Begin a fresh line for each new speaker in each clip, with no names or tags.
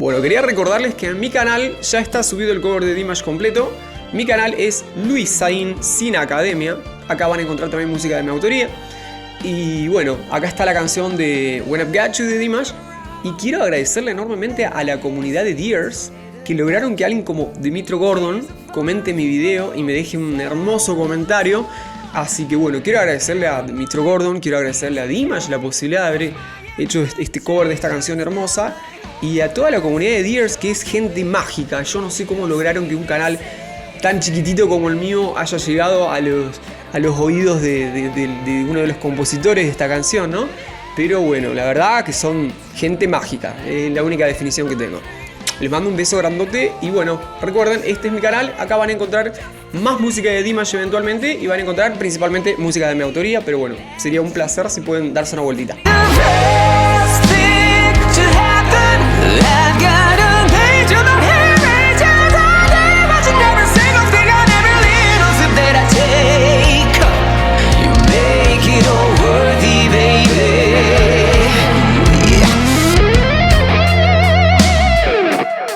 Bueno, quería recordarles que en mi canal ya está subido el cover de Dimash completo. Mi canal es Luis Zain sin academia. Acá van a encontrar también música de mi autoría. Y bueno, acá está la canción de When I've Got You de Dimash. Y quiero agradecerle enormemente a la comunidad de Dears que lograron que alguien como Dimitro Gordon comente mi video y me deje un hermoso comentario. Así que bueno, quiero agradecerle a Dimitro Gordon, quiero agradecerle a Dimash la posibilidad de haber hecho este cover de esta canción hermosa. Y a toda la comunidad de Dears, que es gente mágica. Yo no sé cómo lograron que un canal tan chiquitito como el mío haya llegado a los oídos de uno de los compositores de esta canción, ¿no? Pero bueno, la verdad que son gente mágica, es la única definición que tengo. Les mando un beso grandote y bueno, recuerden, este es mi canal, acá van a encontrar más música de Dimash eventualmente y van a encontrar principalmente música de mi autoría, pero bueno, sería un placer si pueden darse una vueltita.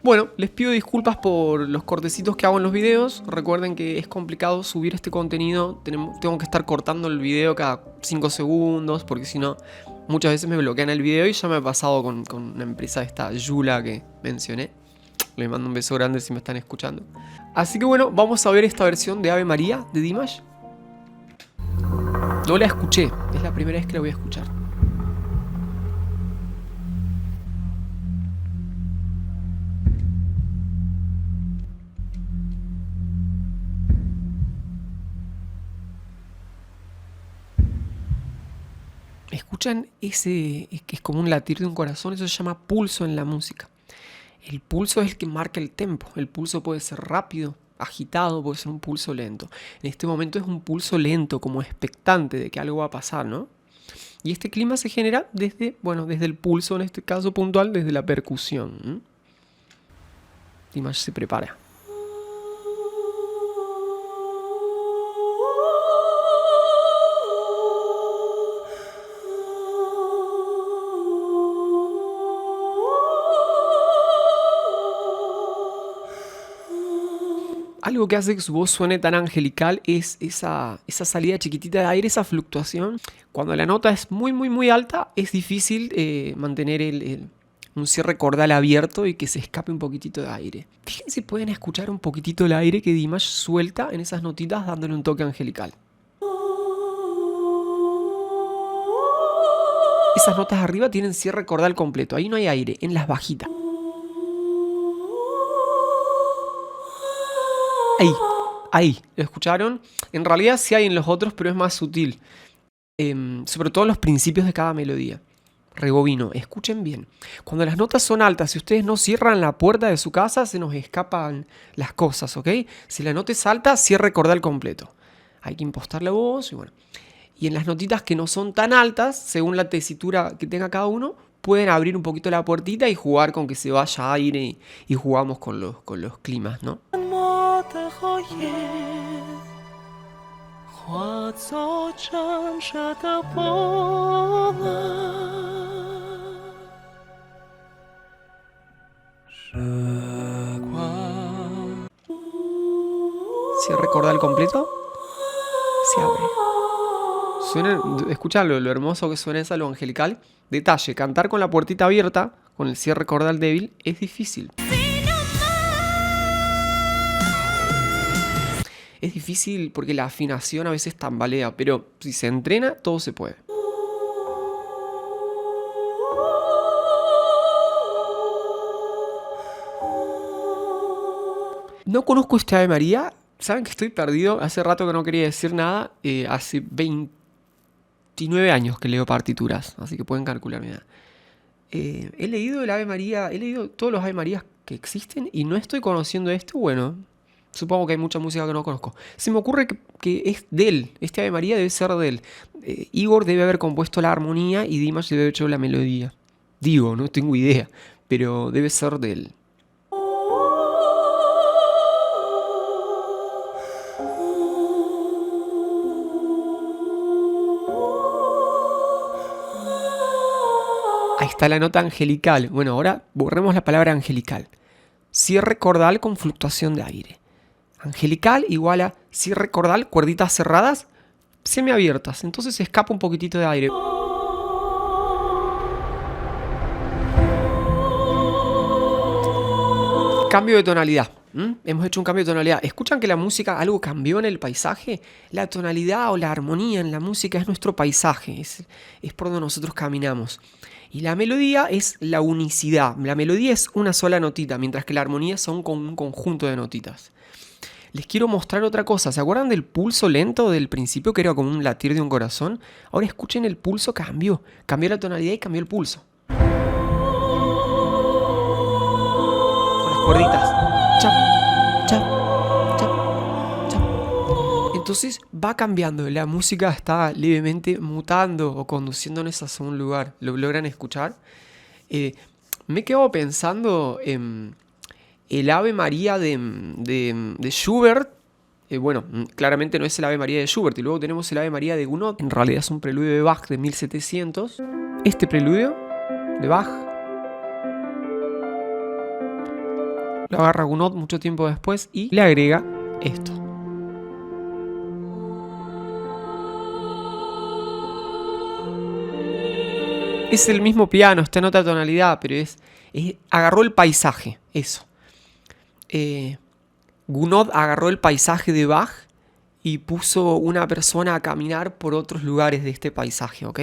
Bueno, les pido disculpas por los cortecitos que hago en los videos. Recuerden que es complicado subir este contenido. Tengo que estar cortando el video cada 5 segundos porque si no, muchas veces me bloquean el video y ya me ha pasado con una empresa esta Yula que mencioné. Les mando un beso grande si me están escuchando. Así que bueno, vamos a ver esta versión de Ave María de Dimash. No la escuché, es la primera vez que la voy a escuchar. ¿Escuchan ese que es como un latir de un corazón? Eso se llama pulso en la música. El pulso es el que marca el tempo. El pulso puede ser rápido, agitado, puede ser un pulso lento. En este momento es un pulso lento, como expectante de que algo va a pasar, ¿no? Y este clima se genera desde el pulso, en este caso puntual, desde la percusión. Dimash se prepara. Algo que hace que su voz suene tan angelical es esa salida chiquitita de aire, esa fluctuación. Cuando la nota es muy, muy, muy alta, es difícil mantener un cierre cordal abierto y que se escape un poquitito de aire. Fíjense si pueden escuchar un poquitito el aire que Dimash suelta en esas notitas dándole un toque angelical. Esas notas arriba tienen cierre cordal completo, ahí no hay aire, en las bajitas. Ahí, ¿lo escucharon? En realidad sí hay en los otros, pero es más sutil. Sobre todo en los principios de cada melodía. Rebobino, escuchen bien. Cuando las notas son altas, si ustedes no cierran la puerta de su casa, se nos escapan las cosas, ¿ok? Si la nota es alta, cierre cordal completo. Hay que impostar la voz y bueno. Y en las notitas que no son tan altas, según la tesitura que tenga cada uno, pueden abrir un poquito la puertita y jugar con que se vaya aire y jugamos con los climas, ¿no? Cierre cordal completo. Se abre. Escuchan lo hermoso que suena esa, lo angelical. Detalle, cantar con la puertita abierta, con el cierre cordal débil, es difícil. Es difícil porque la afinación a veces tambalea, pero si se entrena, todo se puede. No conozco este Ave María. ¿Saben que estoy perdido? Hace rato que no quería decir nada. Hace 29 años que leo partituras, así que pueden calcular mi edad. He leído el Ave María, he leído todos los Ave Marías que existen y no estoy conociendo este. Bueno, supongo que hay mucha música que no conozco. Se me ocurre que es de él. Este Ave María debe ser de él. Igor debe haber compuesto la armonía y Dimash debe haber hecho la melodía. Digo, no tengo idea, pero debe ser de él. Ahí Ahí está la nota angelical. Bueno, ahora borremos la palabra angelical. Cierre cordal con fluctuación de aire. Angelical igual a cierre cordal, cuerditas cerradas, semiabiertas. Entonces se escapa un poquitito de aire. Cambio de tonalidad. Hemos hecho un cambio de tonalidad. ¿Escuchan que la música, algo cambió en el paisaje? La tonalidad o la armonía en la música es nuestro paisaje, es por donde nosotros caminamos. Y la melodía es la unicidad. La melodía es una sola notita, mientras que la armonía son un conjunto de notitas. Les quiero mostrar otra cosa. ¿Se acuerdan del pulso lento del principio, que era como un latir de un corazón? Ahora escuchen, el pulso cambió. Cambió la tonalidad y cambió el pulso. Con las cuerditas. Chap, chap, chap, chap. Entonces va cambiando. La música está levemente mutando o conduciéndonos hacia un lugar. ¿Lo logran escuchar? Me he quedado pensando en el Ave María de Schubert. Bueno, claramente no es el Ave María de Schubert. Y luego tenemos el Ave María de Gounod. En realidad es un preludio de Bach de 1700. Este preludio de Bach lo agarra Gounod mucho tiempo después y le agrega esto. Es el mismo piano, está en otra tonalidad, pero agarró el paisaje, eso. Gounod agarró el paisaje de Bach y puso una persona a caminar por otros lugares de este paisaje, ¿ok?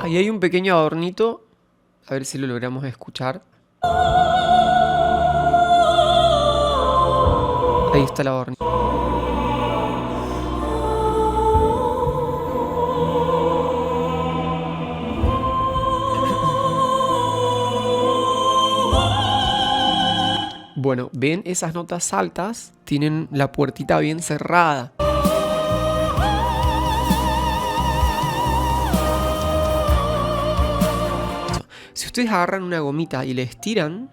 Ahí hay un pequeño adornito, a ver si lo logramos escuchar. Ahí está el adornito. Bueno, ven, esas notas altas tienen la puertita bien cerrada. Si ustedes agarran una gomita y le estiran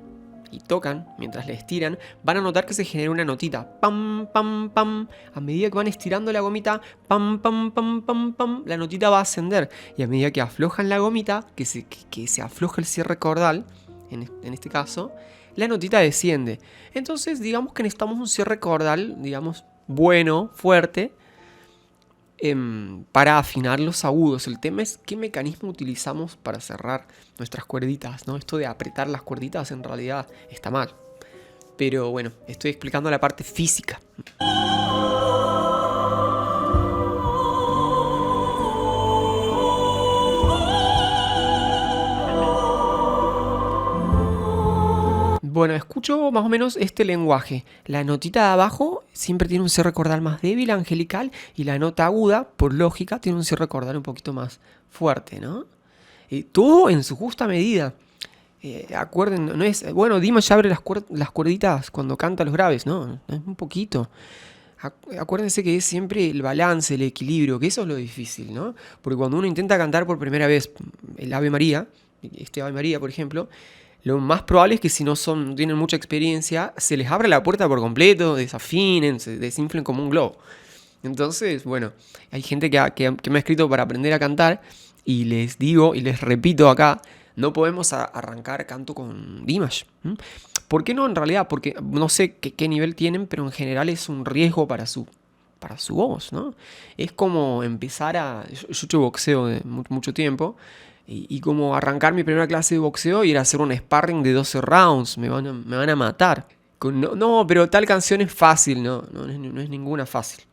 y tocan mientras le estiran, van a notar que se genera una notita. Pam, pam, pam. A medida que van estirando la gomita, pam, pam, pam, pam, pam, la notita va a ascender. Y a medida que aflojan la gomita, que se afloja el cierre cordal, en este caso, la notita desciende. Entonces, digamos que necesitamos un cierre cordal, digamos, bueno, fuerte, para afinar los agudos. El tema es qué mecanismo utilizamos para cerrar nuestras cuerditas, ¿no? Esto de apretar las cuerditas en realidad está mal. Pero bueno, estoy explicando la parte física. Bueno, escucho más o menos este lenguaje. La notita de abajo siempre tiene un cierre cordal más débil, angelical, y la nota aguda, por lógica, tiene un cierre cordal un poquito más fuerte, ¿no? Todo en su justa medida. Acuerden, no es... Bueno, Dimash abre las cuerditas cuando canta los graves, ¿no? Es un poquito. Acuérdense que es siempre el balance, el equilibrio, que eso es lo difícil, ¿no? Porque cuando uno intenta cantar por primera vez el Ave María, este Ave María, por ejemplo, lo más probable es que si no tienen mucha experiencia, se les abra la puerta por completo, desafinen, se desinflen como un globo. Entonces, bueno, hay gente que me ha escrito para aprender a cantar y les digo y les repito acá, no podemos arrancar canto con Dimash. ¿Por qué no en realidad? Porque no sé qué nivel tienen, pero en general es un riesgo para su voz, ¿no? Es como empezar Yo he hecho boxeo de mucho tiempo. Y como arrancar mi primera clase de boxeo y ir a hacer un sparring de 12 rounds. Me van a matar. No, pero tal canción es fácil. No es ninguna fácil.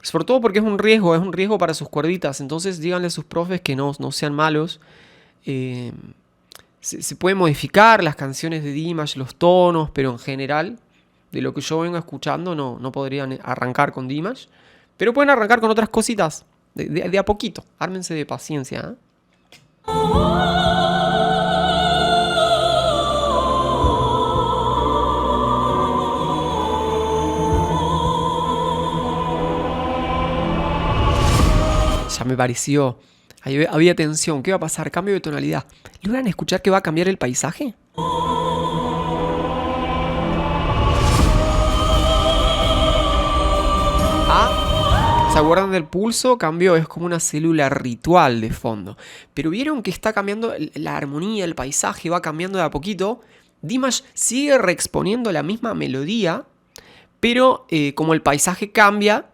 Sobre todo porque es un riesgo para sus cuerditas. Entonces díganle a sus profes que no sean malos. Se pueden modificar las canciones de Dimash, los tonos, pero en general, de lo que yo vengo escuchando, no podrían arrancar con Dimash. Pero pueden arrancar con otras cositas. De a poquito. Ármense de paciencia, ¿eh? Ya me pareció Ahí había tensión. ¿Qué va a pasar? Cambio de tonalidad. ¿Logran escuchar que va a cambiar el paisaje? ¿Se acuerdan del pulso? Cambió, es como una célula ritual de fondo. Pero vieron que está cambiando la armonía, el paisaje va cambiando de a poquito. Dimash sigue reexponiendo la misma melodía, pero como el paisaje cambia,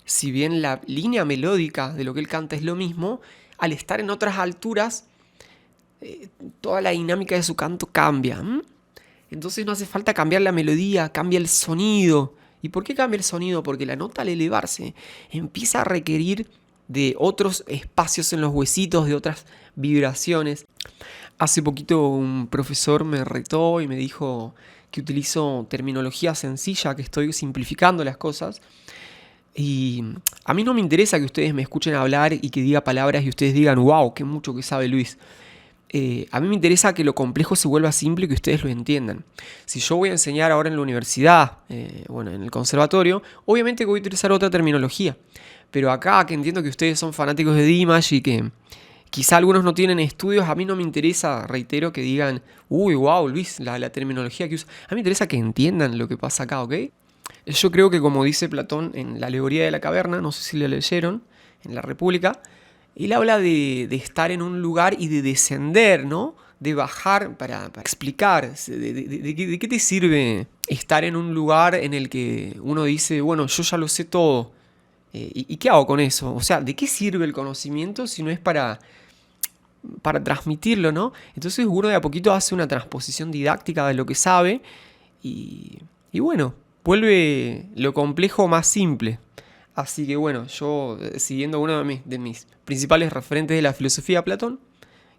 si bien la línea melódica de lo que él canta es lo mismo, al estar en otras alturas, toda la dinámica de su canto cambia. Entonces no hace falta cambiar la melodía, cambia el sonido. ¿Y por qué cambia el sonido? Porque la nota al elevarse empieza a requerir de otros espacios en los huesitos, de otras vibraciones. Hace poquito un profesor me retó y me dijo que utilizo terminología sencilla, que estoy simplificando las cosas. Y a mí no me interesa que ustedes me escuchen hablar y que diga palabras y ustedes digan, wow, qué mucho que sabe Luis. A mí me interesa que lo complejo se vuelva simple y que ustedes lo entiendan. Si yo voy a enseñar ahora en la universidad, en el conservatorio, obviamente que voy a utilizar otra terminología. Pero acá, que entiendo que ustedes son fanáticos de Dimash y que quizá algunos no tienen estudios, a mí no me interesa, reitero, que digan, uy, wow, Luis, la terminología que usa. A mí me interesa que entiendan lo que pasa acá, ¿ok? Yo creo que, como dice Platón en la alegoría de la caverna, no sé si lo leyeron, en la República, él habla de estar en un lugar y de descender, ¿no? De bajar para explicar. ¿De qué te sirve estar en un lugar en el que uno dice, bueno, yo ya lo sé todo? ¿Y qué hago con eso? O sea, ¿de qué sirve el conocimiento si no es para transmitirlo, ¿no? Entonces uno de a poquito hace una transposición didáctica de lo que sabe y bueno, vuelve lo complejo más simple. Así que bueno, yo siguiendo uno de mis principales referentes de la filosofía, Platón,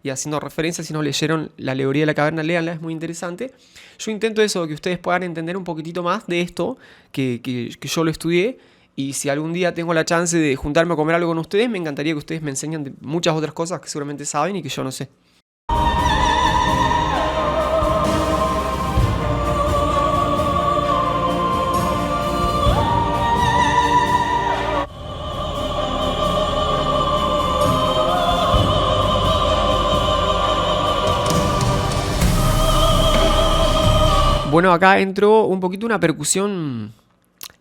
y haciendo referencia, si no leyeron la alegoría de la caverna, léanla, es muy interesante. Yo intento eso, que ustedes puedan entender un poquitito más de esto, que yo lo estudié, y si algún día tengo la chance de juntarme a comer algo con ustedes, me encantaría que ustedes me enseñen de muchas otras cosas que seguramente saben y que yo no sé. Bueno, acá entró un poquito una percusión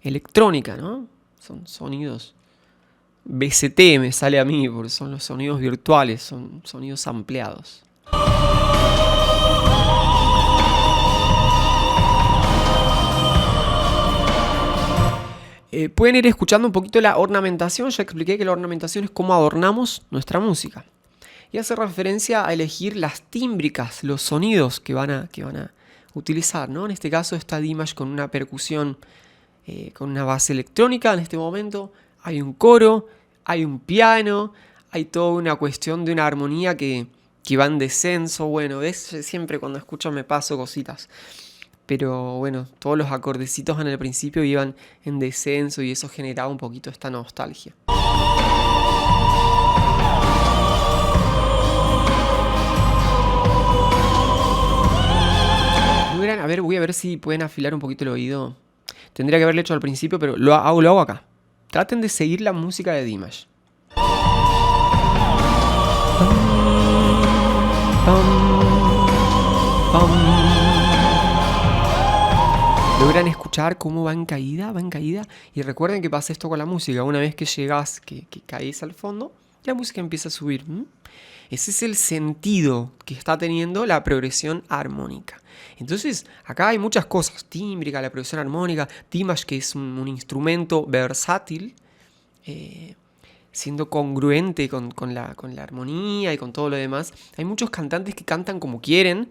electrónica, ¿no? Son sonidos BCT me sale a mí, porque son los sonidos virtuales, son sonidos ampliados. Pueden ir escuchando un poquito la ornamentación. Ya expliqué que la ornamentación es cómo adornamos nuestra música. Y hace referencia a elegir las tímbricas, los sonidos que van a utilizar, ¿no? En este caso está Dimash con una percusión, con una base electrónica en este momento. Hay un coro, hay un piano, hay toda una cuestión de una armonía que va en descenso. Bueno, siempre cuando escucho me paso cositas. Pero bueno, todos los acordecitos en el principio iban en descenso y eso generaba un poquito esta nostalgia. A ver, voy a ver si pueden afilar un poquito el oído. Tendría que haberlo hecho al principio, pero lo hago acá. Traten de seguir la música de Dimash. ¿Logran escuchar cómo va en caída? Va en caída. Y recuerden que pasa esto con la música. Una vez que llegas, que caes al fondo, la música empieza a subir. Ese es el sentido que está teniendo la progresión armónica. Entonces, acá hay muchas cosas. Tímbrica, la progresión armónica. Dimash, que es un instrumento versátil, siendo congruente con la armonía y con todo lo demás. Hay muchos cantantes que cantan como quieren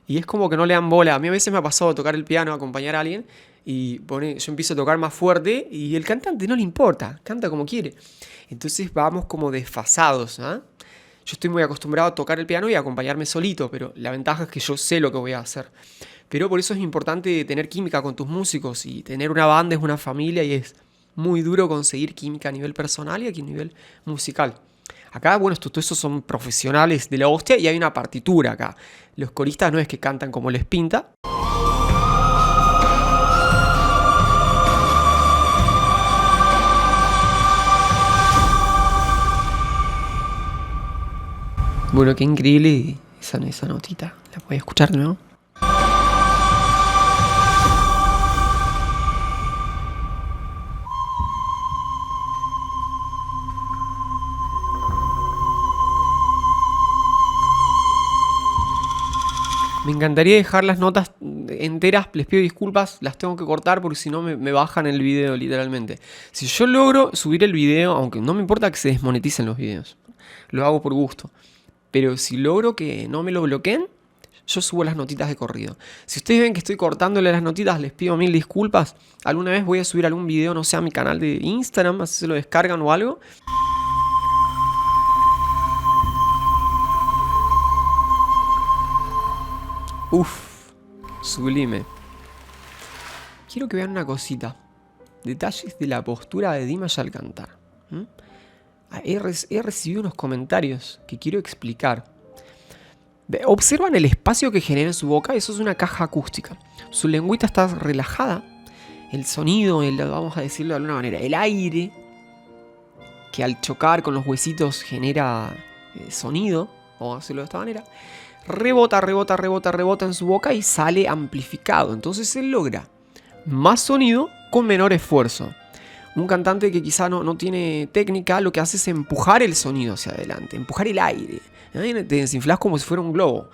y es como que no le dan bola. A mí a veces me ha pasado tocar el piano, acompañar a alguien y yo empiezo a tocar más fuerte y el cantante no le importa, canta como quiere. Entonces vamos como desfasados, ¿eh? Yo estoy muy acostumbrado a tocar el piano y a acompañarme solito, pero la ventaja es que yo sé lo que voy a hacer. Pero por eso es importante tener química con tus músicos y tener una banda es una familia y es muy duro conseguir química a nivel personal y aquí a nivel musical. Acá, bueno, todos estos son profesionales de la hostia y hay una partitura acá. Los coristas no es que cantan como les pinta. Bueno, qué increíble esa notita. ¿La puedes escuchar de nuevo? Me encantaría dejar las notas enteras, les pido disculpas, las tengo que cortar porque si no me bajan el video literalmente. Si yo logro subir el video, aunque no me importa que se desmoneticen los videos, lo hago por gusto. Pero si logro que no me lo bloqueen, yo subo las notitas de corrido. Si ustedes ven que estoy cortándole las notitas, les pido 1000 disculpas. Alguna vez voy a subir algún video, no sé, a mi canal de Instagram, así se lo descargan o algo. Uff, sublime. Quiero que vean una cosita. Detalles de la postura de Dimash al cantar. He recibido unos comentarios que quiero explicar. Observan el espacio que genera en su boca. Eso es una caja acústica. Su lengüita está relajada. El sonido, vamos a decirlo de alguna manera, el aire que al chocar con los huesitos genera sonido, vamos a decirlo de esta manera, rebota en su boca y sale amplificado. Entonces él logra más sonido con menor esfuerzo. Un cantante que quizá no tiene técnica, lo que hace es empujar el sonido hacia adelante, empujar el aire. Te desinflas como si fuera un globo.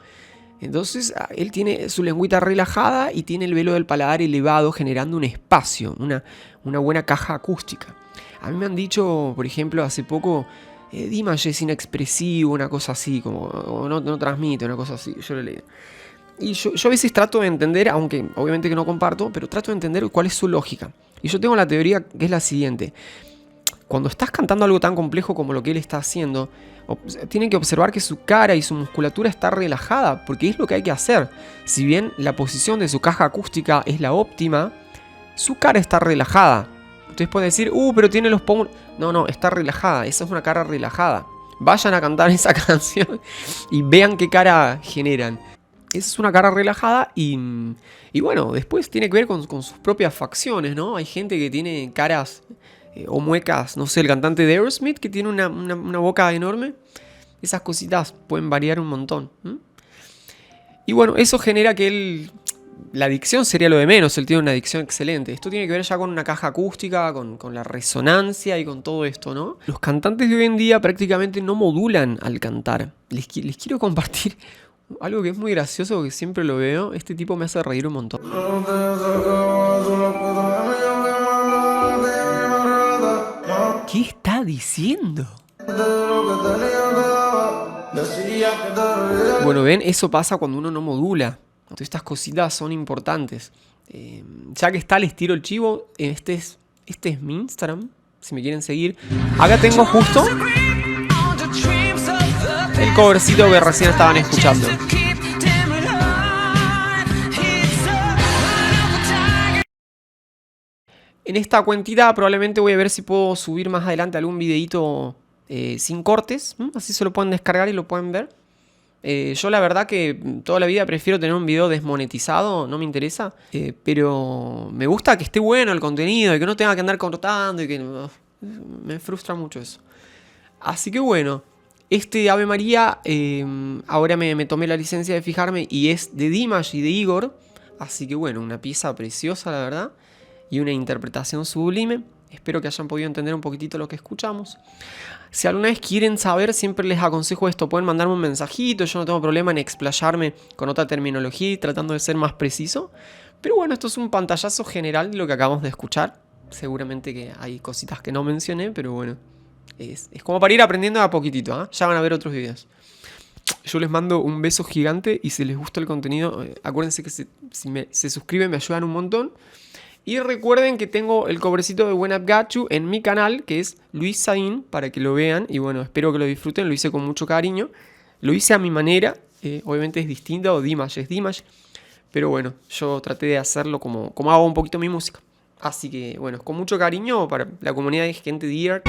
Entonces él tiene su lengüita relajada y tiene el velo del paladar elevado, generando un espacio, una buena caja acústica. A mí me han dicho, por ejemplo, hace poco, Dimash es inexpresivo, una cosa así, como no transmite, una cosa así. Yo lo he leído. Y yo a veces trato de entender, aunque obviamente que no comparto, pero trato de entender cuál es su lógica. Y yo tengo la teoría que es la siguiente. Cuando estás cantando algo tan complejo como lo que él está haciendo, tienen que observar que su cara y su musculatura está relajada, porque es lo que hay que hacer. Si bien la posición de su caja acústica es la óptima, su cara está relajada. Ustedes pueden decir, pero tiene los pómulos. No, está relajada. Esa es una cara relajada. Vayan a cantar esa canción y vean qué cara generan. Esa es una cara relajada y bueno, después tiene que ver con sus propias facciones, ¿no? Hay gente que tiene caras o muecas, no sé, el cantante de Aerosmith que tiene una boca enorme. Esas cositas pueden variar un montón. Y bueno, eso genera que la dicción sería lo de menos, él tiene una dicción excelente. Esto tiene que ver ya con una caja acústica, con la resonancia y con todo esto, ¿no? Los cantantes de hoy en día prácticamente no modulan al cantar. Les quiero compartir algo que es muy gracioso, que siempre lo veo. Este tipo me hace reír un montón. ¿Qué está diciendo? Bueno, ven, eso pasa cuando uno no modula. Entonces estas cositas son importantes. Ya que está, les tiro el chivo. Este es mi Instagram, si me quieren seguir. Acá tengo justo el covercito que recién estaban escuchando. En esta cuentita probablemente voy a ver si puedo subir más adelante algún videito sin cortes. Así se lo pueden descargar y lo pueden ver. Yo la verdad que toda la vida prefiero tener un video desmonetizado, no me interesa. Pero me gusta que esté bueno el contenido y que no tenga que andar cortando y que me frustra mucho eso. Así que bueno, este Ave María ahora me tomé la licencia de fijarme y es de Dimash y de Igor. Así que bueno, una pieza preciosa la verdad y una interpretación sublime. Espero que hayan podido entender un poquitito lo que escuchamos. Si alguna vez quieren saber, siempre les aconsejo esto. Pueden mandarme un mensajito, yo no tengo problema en explayarme con otra terminología y tratando de ser más preciso. Pero bueno, esto es un pantallazo general de lo que acabamos de escuchar. Seguramente que hay cositas que no mencioné, pero bueno. Es como para ir aprendiendo a poquitito, ¿eh? Ya van a ver otros videos. Yo les mando un beso gigante y si les gusta el contenido, acuérdense que si se suscriben me ayudan un montón. Y recuerden que tengo el cobrecito de When I've Got You en mi canal, que es Luis Saín, para que lo vean. Y bueno, espero que lo disfruten, lo hice con mucho cariño. Lo hice a mi manera, obviamente es distinta, o Dimash es Dimash. Pero bueno, yo traté de hacerlo como hago un poquito mi música. Así que bueno, con mucho cariño para la comunidad de gente de Ear.